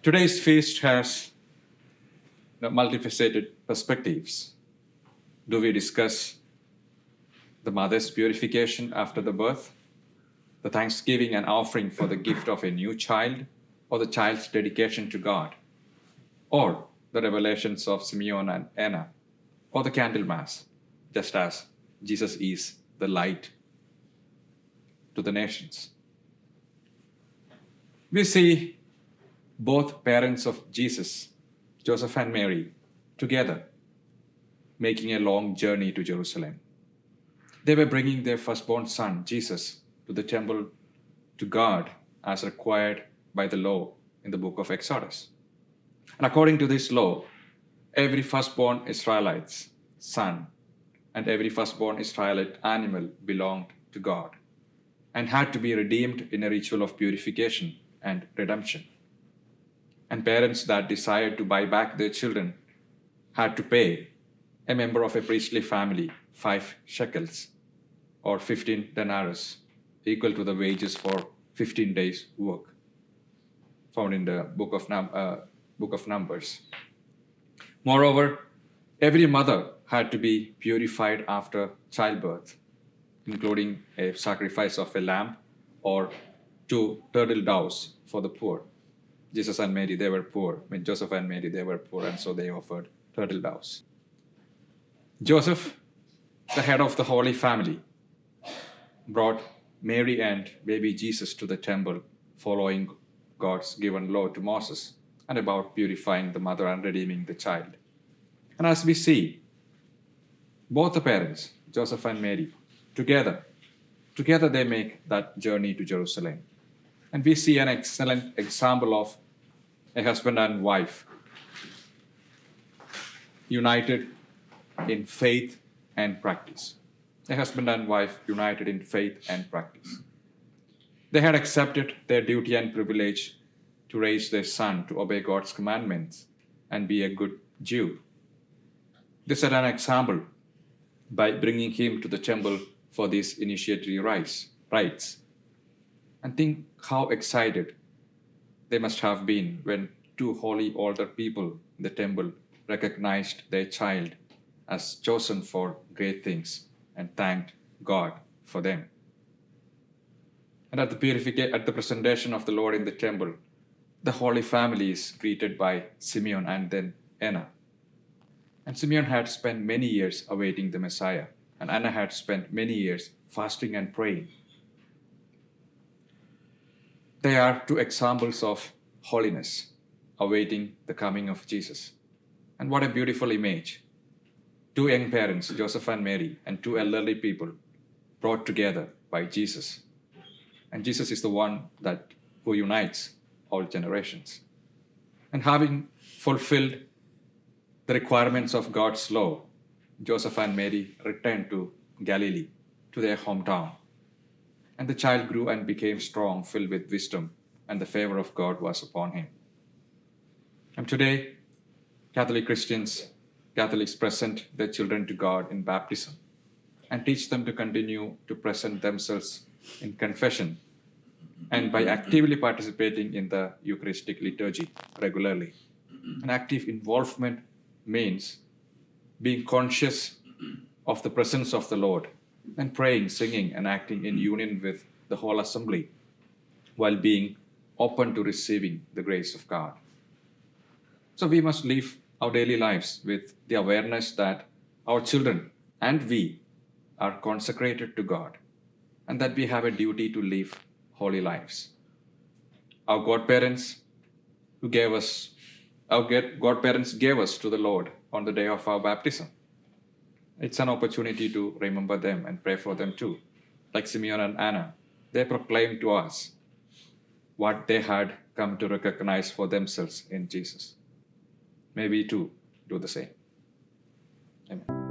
Today's feast has multifaceted perspectives. Do we discuss the mother's purification after the birth, the thanksgiving and offering for the gift of a new child, or the child's dedication to God, or the revelations of Simeon and Anna, or the candle mass, just as Jesus is the light to the nations? We see both parents of Jesus, Joseph and Mary, together making a long journey to Jerusalem. They were bringing their firstborn son, Jesus, to the temple to God as required by the law in the book of Exodus. And according to this law, every firstborn Israelite's son and every firstborn Israelite animal belonged to God and had to be redeemed in a ritual of purification and redemption. And parents that desired to buy back their children had to pay a member of a priestly family 5 shekels or 15 denarius, equal to the wages for 15 days' work, found in the book of Numbers. Moreover, every mother had to be purified after childbirth, including a sacrifice of a lamb or 2 turtle doves for the poor. Jesus and Mary, they were poor. Joseph and Mary, they were poor, and so they offered turtle doves. Joseph, the head of the Holy Family, brought Mary and baby Jesus to the temple, following God's given law to Moses and about purifying the mother and redeeming the child. And as we see, both the parents, Joseph and Mary, together they make that journey to Jerusalem. And we see an excellent example of a husband and wife united in faith and practice. A husband and wife united in faith and practice. They had accepted their duty and privilege to raise their son to obey God's commandments and be a good Jew. They set an example by bringing him to the temple for these initiatory rites. And think how excited they must have been when 2 holy older people in the temple recognized their child as chosen for great things and thanked God for them. And at the presentation of the Lord in the temple, the Holy Family is greeted by Simeon and then Anna. And Simeon had spent many years awaiting the Messiah, and Anna had spent many years fasting and praying. They are 2 examples of holiness, awaiting the coming of Jesus. And what a beautiful image. 2 young parents, Joseph and Mary, and 2 elderly people brought together by Jesus. And Jesus is the one who unites all generations. And having fulfilled the requirements of God's law, Joseph and Mary returned to Galilee, to their hometown. And the child grew and became strong, filled with wisdom, and the favor of God was upon him. And today, Catholics present their children to God in baptism and teach them to continue to present themselves in confession and by actively participating in the Eucharistic liturgy regularly. An active involvement means being conscious of the presence of the Lord and praying, singing, and acting in union with the whole assembly while being open to receiving the grace of God. So we must live our daily lives with the awareness that our children and we are consecrated to God and that we have a duty to live holy lives. Our godparents gave us to the Lord on the day of our baptism. It's an opportunity to remember them and pray for them too. Like Simeon and Anna, they proclaimed to us what they had come to recognize for themselves in Jesus. May we too do the same. Amen.